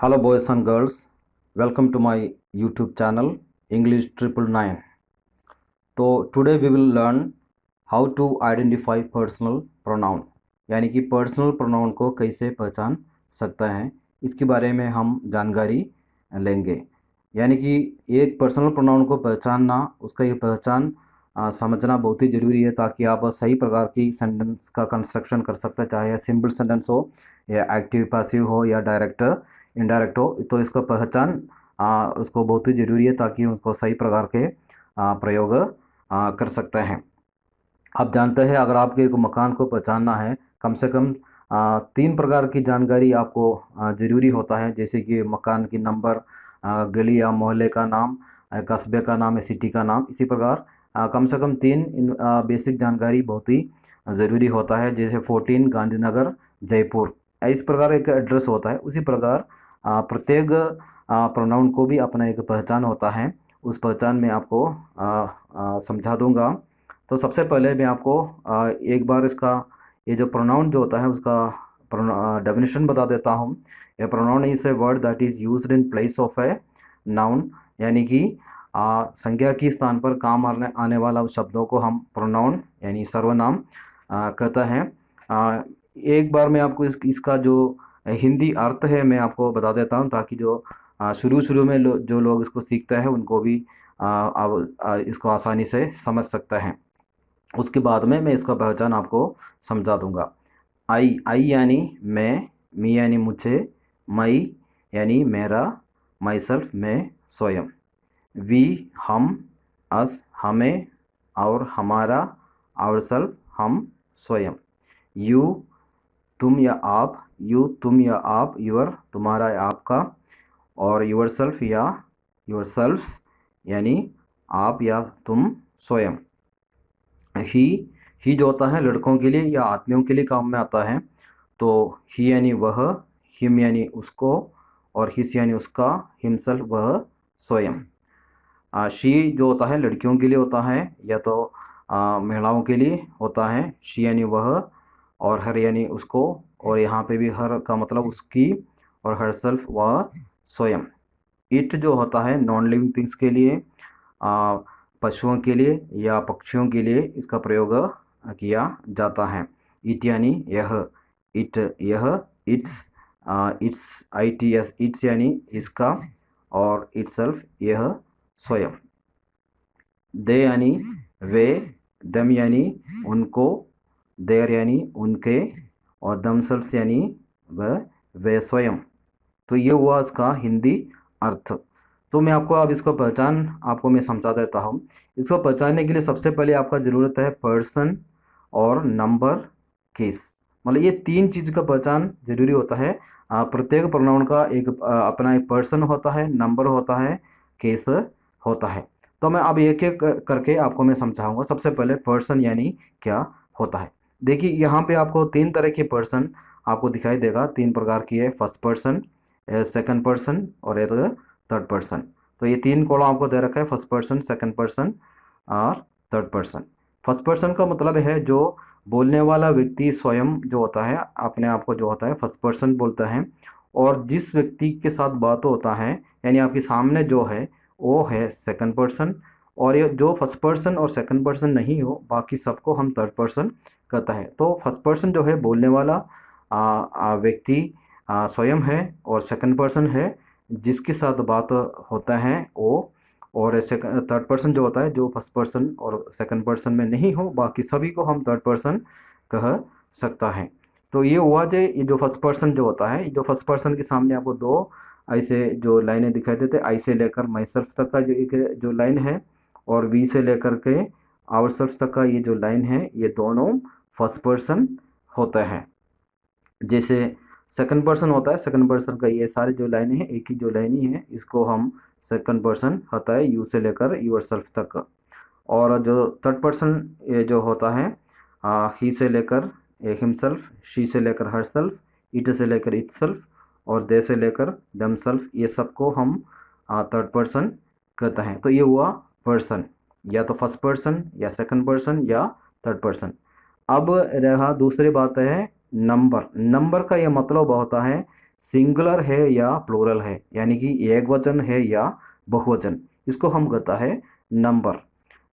Hello, boys and girls. Welcome to my YouTube channel English 999. तो today we will learn how to identify personal pronoun, यानी कि personal pronoun को कैसे पहचान सकता है, इसके बारे में हम जानकारी लेंगे। यानी कि एक पर्सनल प्रोनाउन को पहचानना, उसका ये पहचान समझना बहुत ही ज़रूरी है, ताकि आप सही प्रकार की सेंटेंस का कंस्ट्रक्शन कर सकते हैं, चाहे सिंपल सेंटेंस हो या एक्टिव पैसिव हो या डायरेक्ट इनडायरेक्ट हो। तो इसका पहचान उसको बहुत ही ज़रूरी है, ताकि उसको सही प्रकार के प्रयोग कर सकते हैं। आप जानते हैं, अगर आपके एक मकान को पहचानना है, कम से कम 3 प्रकार की जानकारी आपको ज़रूरी होता है, जैसे कि मकान की नंबर, गली या मोहल्ले का नाम, कस्बे का नाम या सिटी का नाम। इसी प्रकार कम से कम 3 बेसिक जानकारी बहुत ही ज़रूरी होता है, जैसे 14 गांधीनगर जयपुर, इस प्रकार एक एड्रेस होता है। उसी प्रकार प्रत्येक प्रोनाउन को भी अपना एक पहचान होता है। उस पहचान में आपको समझा दूंगा। तो सबसे पहले मैं आपको एक बार इसका ये जो प्रोनाउन जो होता है उसका डेफिनेशन बता देता हूँ। A pronoun is a word that is used in place of a noun, यानी कि संज्ञा के स्थान पर काम आने वाला उस शब्दों को हम प्रोनाउन यानी सर्वनाम कहता है। एक बार मैं आपको इसका जो हिंदी अर्थ है मैं आपको बता देता हूँ, ताकि जो शुरू में जो लोग इसको सीखते हैं उनको भी अब इसको आसानी से समझ सकते हैं। उसके बाद में मैं इसका पहचान आपको समझा दूंगा। आई यानी मैं, मी यानी मुझे, मई यानी मेरा, माई सेल्फ मैं स्वयं, वी हम, अस हमें, और हमारा आवर सेल्फ हम स्वयं, यू तुम या आप, यू तुम या आप, यूर तुम्हारा या आपका, और यूर सेल्फ या यूर सेल्फ्स यानी आप या तुम स्वयं। ही जो होता है लड़कों के लिए या आदमियों के लिए काम में आता है, तो ही यानी वह, हिम यानी उसको, और हिस यानी उसका, हिमसेल्फ वह स्वयं। शी जो होता है लड़कियों के लिए होता है, या तो महिलाओं के लिए होता है, शी यानी वह, और हर यानी उसको, और यहाँ पे भी हर का मतलब उसकी, और हर सेल्फ वह स्वयं। इट जो होता है नॉन लिविंग थिंग्स के लिए, पशुओं के लिए या पक्षियों के लिए इसका प्रयोग किया जाता है। इट यानी यह, इट यह, इट्स ITS इट्स यानी इसका, और इटसेल्फ यह स्वयं। दे यानी वे, दम यानी उनको, देर यानी उनके, और दमसेल्फ्स यानी वह वे स्वयं। तो ये हुआ इसका हिंदी अर्थ। तो मैं आपको अब इसको पहचान आपको मैं समझा देता हूँ। इसको पहचानने के लिए सबसे पहले आपका ज़रूरत है पर्सन और नंबर, केस। मतलब ये 3 चीज़ का पहचान ज़रूरी होता है। प्रत्येक प्रोनाउन का एक अपना एक पर्सन होता है, नंबर होता है, केस होता है। तो मैं अब एक एक करके आपको मैं समझाऊंगा। सबसे पहले पर्सन यानी क्या होता है। देखिए यहाँ पे आपको 3 तरह के पर्सन आपको दिखाई देगा। 3 प्रकार की है, फर्स्ट पर्सन, सेकंड पर्सन और एक थर्ड पर्सन। तो ये 3 कॉलम आपको दे रखा है, फर्स्ट पर्सन, सेकंड पर्सन और थर्ड पर्सन। फर्स्ट पर्सन का मतलब है जो बोलने वाला व्यक्ति स्वयं जो होता है, अपने आप को जो होता है फर्स्ट पर्सन बोलता है। और जिस व्यक्ति के साथ बात होता है, यानी आपके सामने जो है वो है सेकंड पर्सन। और ये जो फर्स्ट पर्सन और सेकंड पर्सन नहीं हो, बाकी सबको हम थर्ड पर्सन कहता है। तो फर्स्ट पर्सन जो है बोलने वाला व्यक्ति स्वयं है, और सेकंड पर्सन है जिसके साथ बात होता है वो, और थर्ड पर्सन जो होता है जो फर्स्ट पर्सन और सेकंड पर्सन में नहीं हो, बाकी सभी को हम थर्ड पर्सन कह सकता है। तो ये हुआ जो फर्स्ट पर्सन जो होता है, जो फर्स्ट पर्सन के सामने आपको 2 ऐसे जो लाइनें दिखाई देते हैं, आई से लेकर माई सेल्फ तक का जो एक जो लाइन है, और वी से लेकर के आवर सेल्फ तक का ये जो लाइन है, ये दोनों फर्स्ट पर्सन होते हैं। जैसे सेकंड पर्सन होता है, सेकंड पर्सन का ये सारी जो लाइनें हैं एक ही जो लाइन ही है, इसको हम सेकंड पर्सन होता है, यू से लेकर यूर सेल्फ तक। और जो थर्ड पर्सन ये जो होता है, ही से लेकर हिमसेल्फ, शी से लेकर हर सेल्फ, इट से लेकर इट सेल्फ, और दे से लेकर दम सेल्फ, ये सबको हम थर्ड पर्सन कहते हैं। तो ये हुआ पर्सन, या तो फर्स्ट पर्सन या सेकंड पर्सन या थर्ड पर्सन। अब रहा दूसरी बात है नंबर। नंबर का यह मतलब होता है सिंगुलर है या प्लूरल है, यानी कि एक वचन है या बहुवचन, इसको हम कहता है नंबर।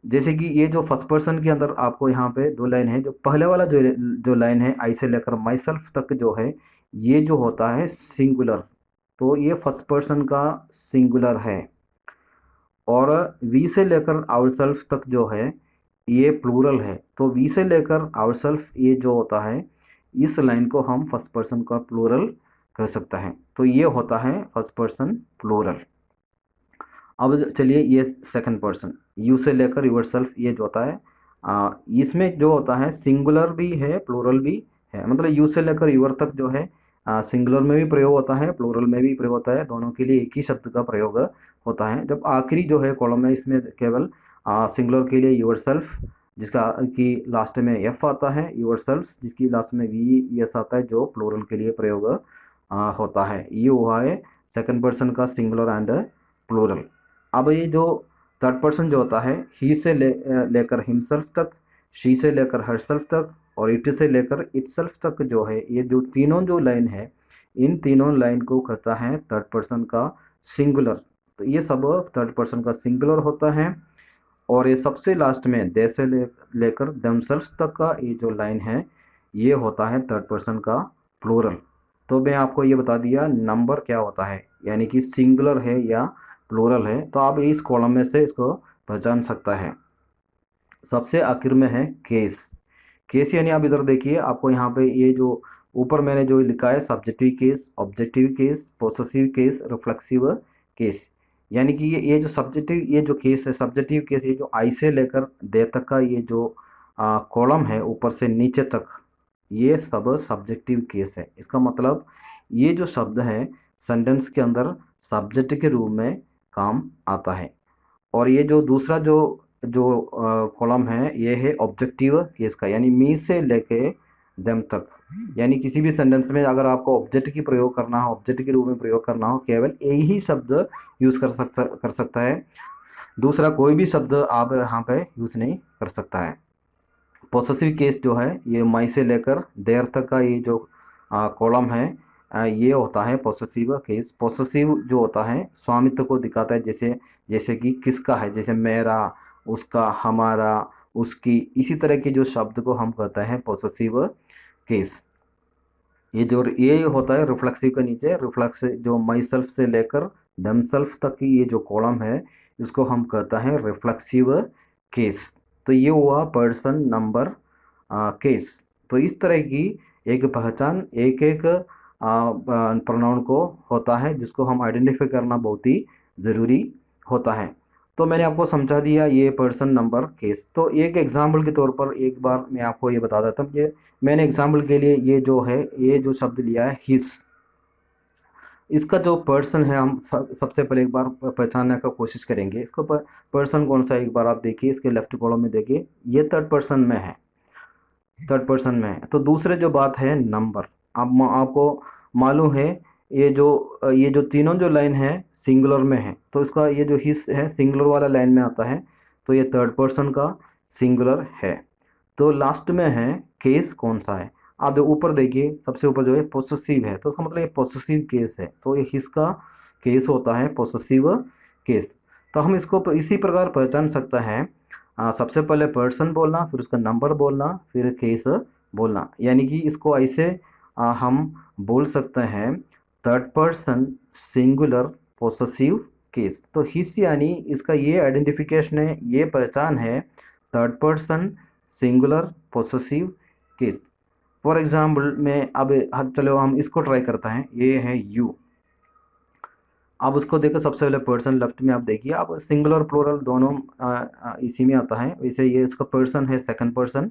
जैसे कि ये जो फर्स्ट पर्सन के अंदर आपको यहाँ पे दो लाइन है, जो पहले वाला जो लाइन है आई से लेकर माई सेल्फ तक जो है, ये जो होता है सिंगुलर, तो ये फर्स्ट पर्सन का सिंगुलर है। और वी से लेकर आवर सेल्फ तक जो है ये प्लूरल है, तो वी से लेकर आवर सेल्फ ये जो होता है, इस लाइन को हम फर्स्ट पर्सन का प्लूरल कह सकता है। तो ये होता है फर्स्ट पर्सन प्लूरल। अब चलिए ये सेकंड पर्सन, यू से लेकर यूर सेल्फ, ये जो होता है इसमें जो होता है सिंगुलर भी है प्लूरल भी है। मतलब यू से लेकर यूर तक जो है सिंगुलर में भी प्रयोग होता है, प्लूरल में भी प्रयोग होता है, दोनों के लिए एक ही शब्द का प्रयोग होता है। जब आखिरी जो है कॉलम है, इसमें केवल सिंगुलर के लिए यूर सेल्फ, जिसका की लास्ट में एफ आता है, यूर सेल्फ जिसकी लास्ट में वी एस आता है, जो प्लूरल के लिए प्रयोग होता है। ये हुआ है सेकंड पर्सन का सिंगुलर एंड प्लूरल। अब ये जो थर्ड पर्सन जो होता है, ही से लेकर हिमसेल्फ तक, शी से लेकर हरसेल्फ तक, और इट से लेकर इटसेल्फ तक जो है, ये जो तीनों जो लाइन है, इन तीनों लाइन को कहता है थर्ड पर्सन का सिंगुलर। तो ये सब थर्ड पर्सन का सिंगुलर होता है। और ये सबसे लास्ट में दे से लेकर देमसेल्व्स तक का ये जो लाइन है, ये होता है थर्ड पर्सन का प्लूरल। तो मैं आपको ये बता दिया नंबर क्या होता है, यानी कि सिंगुलर है या प्लूरल है। तो आप इस कॉलम में से इसको पहचान सकता है। सबसे आखिर में है केस। केस यानी आप इधर देखिए, आपको यहाँ पे ये जो ऊपर मैंने जो लिखा है, subjective case, objective case, possessive case, reflexive case, यानी कि ये जो सब्जेक्टिव, ये जो केस है सब्जेक्टिव केस, ये जो आई से लेकर दे तक का ये जो कॉलम है ऊपर से नीचे तक, ये सब सब्जेक्टिव केस है। इसका मतलब ये जो शब्द है सेंटेंस के अंदर सब्जेक्ट के रूप में काम आता है। और ये जो दूसरा जो कॉलम है, ये है ऑब्जेक्टिव केस का, यानी मी से लेके देम तक, यानी किसी भी सेंटेंस में अगर आपको ऑब्जेक्ट की प्रयोग करना हो, ऑब्जेक्ट के रूप में प्रयोग करना हो, केवल यही ही शब्द यूज़ कर सकता है, दूसरा कोई भी शब्द आप यहाँ पे यूज़ नहीं कर सकता है। पोसेसिव केस जो है, ये माई से लेकर देर तक का ये जो कॉलम है, ये होता है पोसेसिव केस। पोसेसिव जो होता है स्वामित्व को दिखाता है, जैसे कि किसका है, जैसे मेरा, उसका, हमारा, उसकी, इसी तरह के जो शब्द को हम कहते हैं पोसेसिव केस। ये होता है रिफ्लेक्सिव के नीचे, रिफ्लेक्स जो माई सेल्फ से लेकर दम सेल्फ तक की ये जो कॉलम है, इसको हम कहते हैं रिफ्लेक्सिव केस। तो ये हुआ पर्सन नंबर केस। तो इस तरह की एक पहचान एक एक प्रोनाउन को होता है, जिसको हम आइडेंटिफाई करना बहुत ही ज़रूरी होता है। तो मैंने आपको समझा दिया ये पर्सन नंबर केस। तो एक एग्जाम्पल के तौर पर एक बार मैं आपको ये बता देता हूँ कि मैंने एग्जाम्पल के लिए ये जो है, ये जो शब्द लिया है हिस, इसका जो पर्सन है, हम सबसे पहले एक बार पहचानने का कोशिश करेंगे। इसको पर्सन कौन सा, एक बार आप देखिए, इसके लेफ्ट कॉलम में देखिए, ये थर्ड पर्सन में है, थर्ड पर्सन में है। तो दूसरे जो बात है नंबर, आपको मालूम है ये जो तीनों जो लाइन है सिंगुलर में है, तो इसका ये जो हिस है सिंगुलर वाला लाइन में आता है, तो ये थर्ड पर्सन का सिंगुलर है। तो लास्ट में है केस कौन सा है, आप ऊपर देखिए, सबसे ऊपर जो है पोसेसिव है, तो इसका मतलब ये पोसेसिव केस है, तो ये हिस का केस होता है पोसेसिव केस। तो हम इसको इसी प्रकार पहचान सकता है, सबसे पहले पर्सन बोलना, फिर उसका नंबर बोलना, फिर केस बोलना, यानी कि इसको ऐसे हम बोल सकते हैं third person singular possessive case. तो हिस यानी इसका ये आइडेंटिफिकेशन है, ये पहचान है third person singular possessive case. For example में अब चलो हम इसको ट्राई करते हैं, ये है यू। अब उसको देखो, सबसे पहले पर्सन लेफ्ट में आप देखिए, आप सिंगुलर प्लूरल दोनों इसी में आता है। वैसे ये इसका पर्सन है सेकंड पर्सन,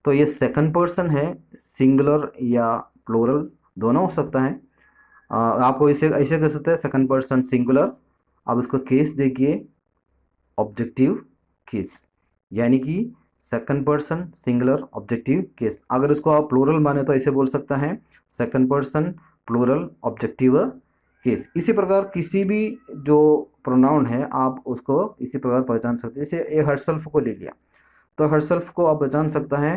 तो ये सेकंड पर्सन है, सिंगुलर या प्लूरल दोनों हो सकता है। आपको इसे ऐसे कह सकते हैं सेकंड पर्सन सिंगुलर। अब इसको केस देखिए, ऑब्जेक्टिव केस, यानी कि second person singular objective case. अगर इसको आप प्लूरल माने तो ऐसे बोल सकता है second person plural objective case. इसी प्रकार किसी भी जो प्रोनाउन है आप उसको इसी प्रकार पहचान सकते हैं। जैसे ये हरसेल्फ को ले लिया, तो हरसेल्फ को आप पहचान सकता है,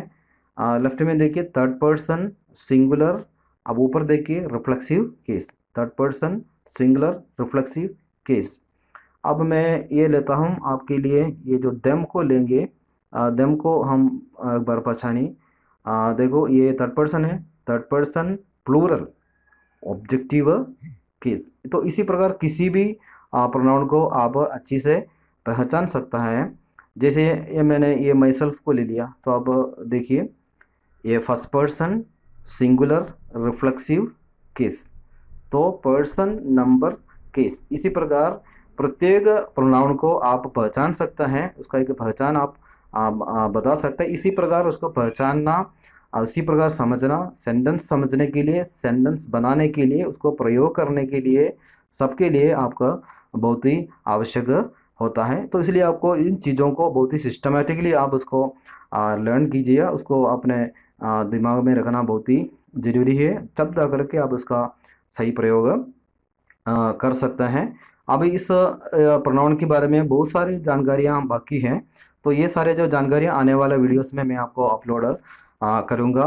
लेफ्ट में देखिए थर्ड पर्सन सिंगुलर अब ऊपर देखिए reflexive case, third person singular reflexive case. अब मैं ये लेता हूँ आपके लिए, ये जो देम को लेंगे, देम को हम एक बार पहचानी। देखो ये थर्ड पर्सन है, third person plural objective case. तो इसी प्रकार किसी भी प्रोनाउन को आप अच्छी से पहचान सकता है। जैसे ये मैंने ये माई सेल्फ को ले लिया, तो अब देखिए ये first person singular reflexive case, तो पर्सन नंबर केस। इसी प्रकार प्रत्येक प्रोनाउन को आप पहचान सकते हैं, उसका एक पहचान आप बता सकते हैं। इसी प्रकार उसको पहचानना, उसी प्रकार समझना, सेंटेंस समझने के लिए, सेंटेंस बनाने के लिए, उसको प्रयोग करने के लिए, सबके लिए आपका बहुत ही आवश्यक होता है। तो इसलिए आपको इन चीज़ों को बहुत ही सिस्टमेटिकली आप उसको लर्न कीजिए, उसको अपने दिमाग में रखना बहुत ही ज़रूरी है, तब जा करके आप उसका सही प्रयोग कर सकते हैं। अब इस प्रोनाउन के बारे में बहुत सारी जानकारियाँ बाकी हैं, तो ये सारे जो जानकारियाँ आने वाले वीडियोस में मैं आपको अपलोड करूँगा।